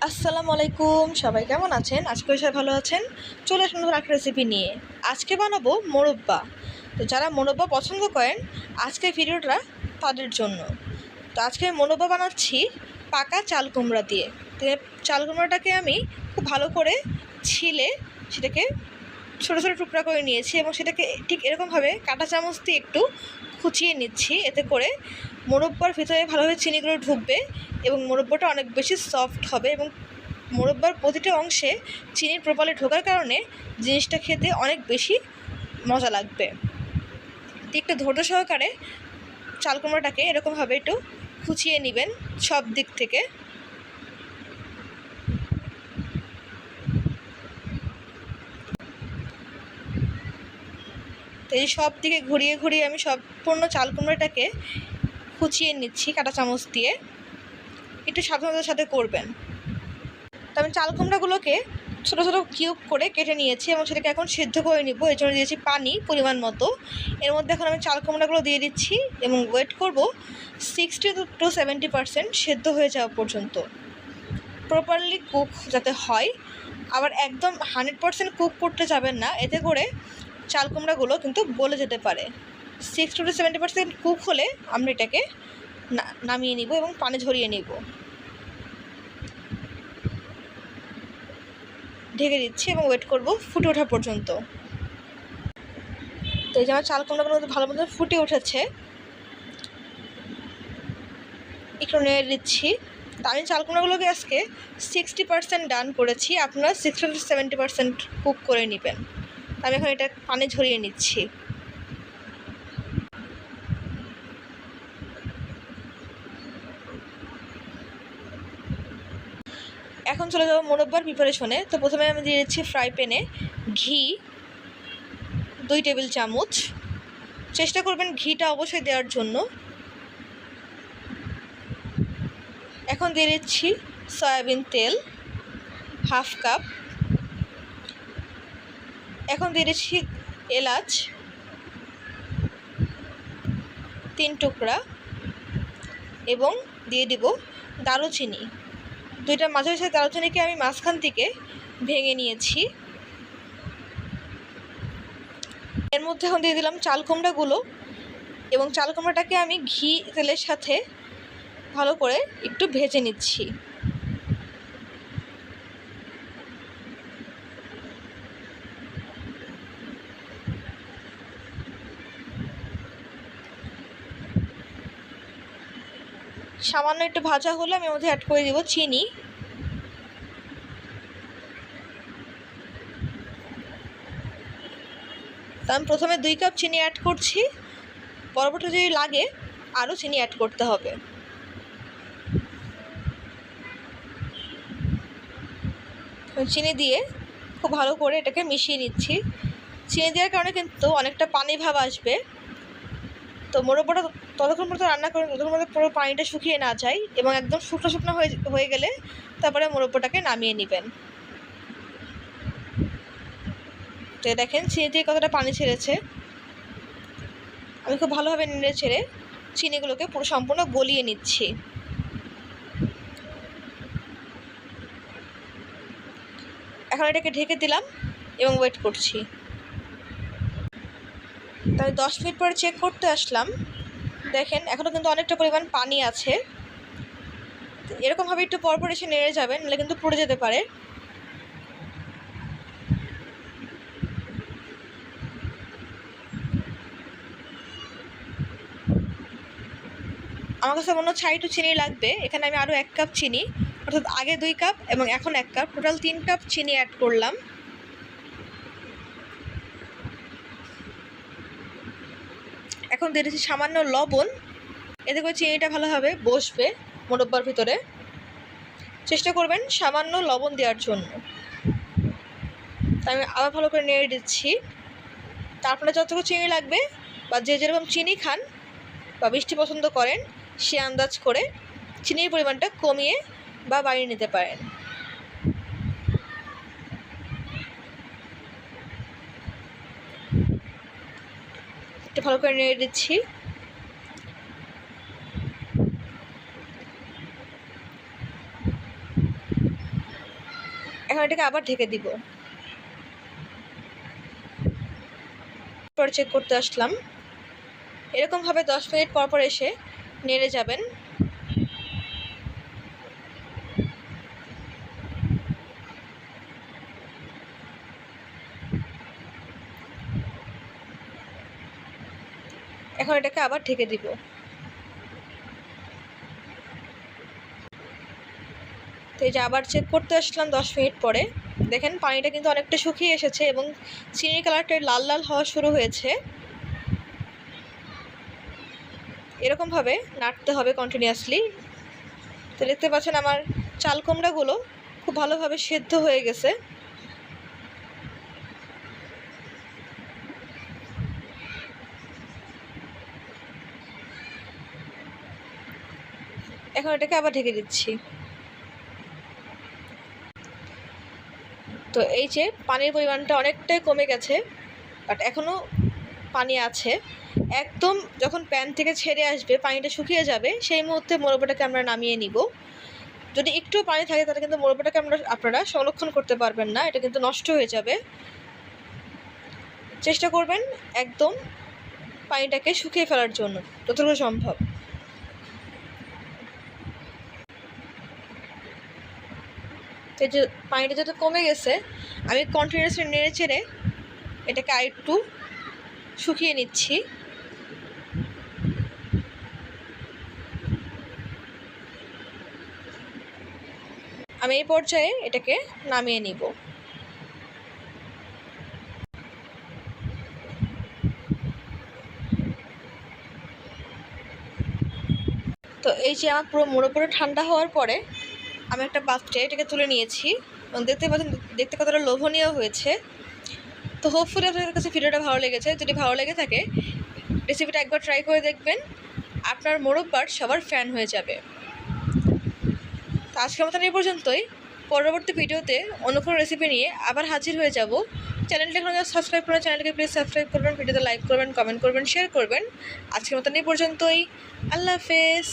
আসসালামু আলাইকুম, সবাই কেমন আছেন? আশা করি সবাই ভালো আছেন। চলে আসুন নতুন একটা রেসিপি নিয়ে। আজকে বানাবো মোরব্বা। তো যারা মোরব্বা পছন্দ করেন, আজকের ভিডিওটা তাদের জন্য। তো আজকে আমি মোরব্বা বানাচ্ছি পাকা চাল কুমড়া দিয়ে। তো চাল কুমড়াটাকে আমি খুব ভালো করে ছিলে সেটাকে ছোটো ছোটো টুকরা করে নিয়েছি এবং সেটাকে ঠিক এরকমভাবে কাঁটা চামচ দিয়ে একটু খুঁচিয়ে নিচ্ছি। এতে করে মোরব্বার ভিতরে ভালোভাবে চিনিগুলো ঢুকবে এবং মোরব্বাটা অনেক বেশি সফট হবে এবং মোরব্বার প্রতিটা অংশে চিনির প্রপালে ঢোকার কারণে জিনিসটা খেতে অনেক বেশি মজা লাগবে। একটু ধৈর্য সহকারে চাল কুমড়াটাকে এরকমভাবে একটু খুঁচিয়ে নেবেন সব দিক থেকে। তো এই সব দিকে ঘুরিয়ে ঘুরিয়ে আমি সম্পূর্ণ চাল কুমড়াটাকে খুঁচিয়ে নিচ্ছি কাঁটা চামচ দিয়ে। একটু সাবধানতার সাথে করবেন। তো আমি চাল কুমড়াগুলোকে ছোটো ছোটো কিউব করে কেটে নিয়েছি এবং সেটাকে এখন সিদ্ধ করে নিব। এর জন্য দিয়েছি পানি পরিমাণ মতো। এর মধ্যে এখন আমি চাল কুমড়াগুলো দিয়ে দিচ্ছি এবং ওয়েট করব 60 to 70% সেদ্ধ হয়ে যাওয়া পর্যন্ত, প্রপারলি কুক যাতে হয়। আবার একদম 100% কুক করতে যাবেন না, এতে করে চাল কুমড়াগুলো কিন্তু গলে যেতে পারে। 60 to 70% কুক হলে আমরা এটাকে নামিয়ে নিব এবং পানি ঝরিয়ে নিব। ঢেকে দিচ্ছি এবং ওয়েট করব ফুটে ওঠা পর্যন্ত। তো এই যে আমার চাল কুমড়াগুলো ভালো মতো ফুটে উঠেছে, একটু নেড়ে দিচ্ছি। তো আমি চাল কুমড়াগুলোকে আজকে 60% ডান করেছি, আপনারা 60 to 70% কুক করে নেবেন। আমি এখন এটা পানি ঝরিয়ে নিচ্ছি। এখন চলে যাবো মোরব্বার প্রিপারেশনে। তো প্রথমে আমি দিয়ে দিচ্ছি ফ্রাই প্যানে ঘি 2 টেবিল চামচ। চেষ্টা করবেন ঘিটা অবশ্যই দেওয়ার জন্য। এখন দিয়ে দিচ্ছি সয়াবিন তেল হাফ কাপ। এখন দিয়ে দিচ্ছি এলাচ 3 টুকরা এবং দিয়ে দিব দারুচিনি 2টা মাঝারি সাইজের দারুচিনিকে আমি মাঝখান থেকে ভেঙে নিয়েছি। এর মধ্যে এখন দিয়ে দিলাম চাল কুমড়াগুলো এবং চাল কুমড়াটাকে আমি ঘি তেলের সাথে ভালো করে একটু ভেজে নিচ্ছি। সামান্য একটু ভাজা হলে আমি মধ্যে অ্যাড করে দিব চিনি। তো আমি প্রথমে 2 কাপ চিনি অ্যাড করছি, পরবর্তী যদি লাগে আরও চিনি অ্যাড করতে হবে। চিনি দিয়ে খুব ভালো করে এটাকে মিশিয়ে নিচ্ছি। চিনি দেওয়ার কারণে কিন্তু অনেকটা পানি ভাব আসবে। তো মোরব্বাটা ততক্ষণ পর্যন্ত রান্না করুন যতক্ষণ পর্যন্ত পুরো পানিটা শুকিয়ে না যায় এবং একদম শুকনো শুকনো হয়ে গেলে তারপরে মোরব্বাটাকে নামিয়ে নেবেন। তো দেখেন চিনি থেকে কতটা পানি ছেড়েছে। আমি খুব ভালোভাবে নেড়ে ছেড়ে চিনিগুলোকে পুরো সম্পূর্ণ গলিয়ে নিচ্ছি। এখন এটাকে ঢেকে দিলাম এবং ওয়েট করছি। তাই 10 মিনিট পরে চেক করতে আসলাম, দেখেন এখনও কিন্তু অনেকটা পরিমাণ পানি আছে। এরকমভাবে একটু পরপর এসে নেড়ে যাবেন, নাহলে কিন্তু পুড়ে যেতে পারে। আমার কাছে মনে হচ্ছে একটু চিনি লাগবে। এখানে আমি আরও 1 কাপ চিনি, অর্থাৎ আগে 2 কাপ এবং এখন 1 কাপ, টোটাল 3 কাপ চিনি অ্যাড করলাম। এখন দিয়ে দিচ্ছি সামান্য লবণ, এতে করে চিনিটা ভালোভাবে বসবে মোরব্বার ভিতরে। চেষ্টা করবেন সামান্য লবণ দেওয়ার জন্য। তাই আমি আবার ভালো করে নেড়ে দিচ্ছি। তারপরে যতটুকু চিনি লাগবে বা যে যেরকম চিনি খান বা মিষ্টি পছন্দ করেন সে আন্দাজ করে চিনির পরিমাণটা কমিয়ে বা বাড়িয়ে নিতে পারেন। একটু ভালো করে নেড়ে দিচ্ছি। এখন এটাকে আবার ঢেকে দিব। পর চেক করতে আসলাম, এরকমভাবে 10 মিনিট পর পর এসে নেড়ে যাবেন। এখন এটাকে আবার ঢেকে দিব। তো এই যে আবার চেক করতে আসলাম 10 মিনিট পরে, দেখেন পানিটা কিন্তু অনেকটা শুকিয়ে এসেছে এবং চিনির কালারটা লাল লাল হওয়া শুরু হয়েছে। এরকমভাবে নাড়তে হবে কন্টিনিউয়াসলি। তো দেখতে পাচ্ছেন আমার চাল কুমড়াগুলো খুব ভালোভাবে সেদ্ধ হয়ে গেছে। এখন এটাকে আবার ঢেকে দিচ্ছি। তো এই যে পানির পরিমাণটা অনেকটাই কমে গেছে, বাট এখনও পানি আছে। একদম যখন প্যান থেকে ছেড়ে আসবে, পানিটা শুকিয়ে যাবে, সেই মুহূর্তে মোরব্বাটাকে আমরা নামিয়ে নিব। যদি একটু পানি থাকে তাহলে কিন্তু মোরব্বাটাকে আপনারা সংরক্ষণ করতে পারবেন না, এটা কিন্তু নষ্ট হয়ে যাবে। চেষ্টা করবেন একদম পানিটাকে শুকিয়ে ফেলার জন্য যতটুকু সম্ভব। তো যে পানিটা যত কমে গেছে, আমি কন্টিনিউয়াসলি নেড়ে চেড়ে এটাকে আরেকটু শুকিয়ে নিচ্ছি। আমি এই পর্যায়ে এটাকে নামিয়ে নিব। তো এই যে আমার পুরো মোড়াপুরো ঠান্ডা হওয়ার পরে আমি একটা পাত্রে এটাকে তুলে নিয়েছি এবং দেখতে পাচ্ছেন দেখতে কতটা লোভনীয় হয়েছে। তো হোপফুলি আপনাদের কাছে ভিডিওটা ভালো লেগেছে। যদি ভালো লেগে থাকে রেসিপিটা একবার ট্রাই করে দেখবেন, আপনার মোরব্বার সবার ফ্যান হয়ে যাবে। তো আজকের মতন এই পর্যন্তই। পরবর্তী ভিডিওতে অন্য কোনো রেসিপি নিয়ে আবার হাজির হয়ে যাব। চ্যানেলটা এখন সাবস্ক্রাইব করেন, চ্যানেলকে প্লিজ সাবস্ক্রাইব করবেন, ভিডিওতে লাইক করবেন, কমেন্ট করবেন, শেয়ার করবেন। আজকের মতন এই পর্যন্তই। আল্লাহ হাফেজ।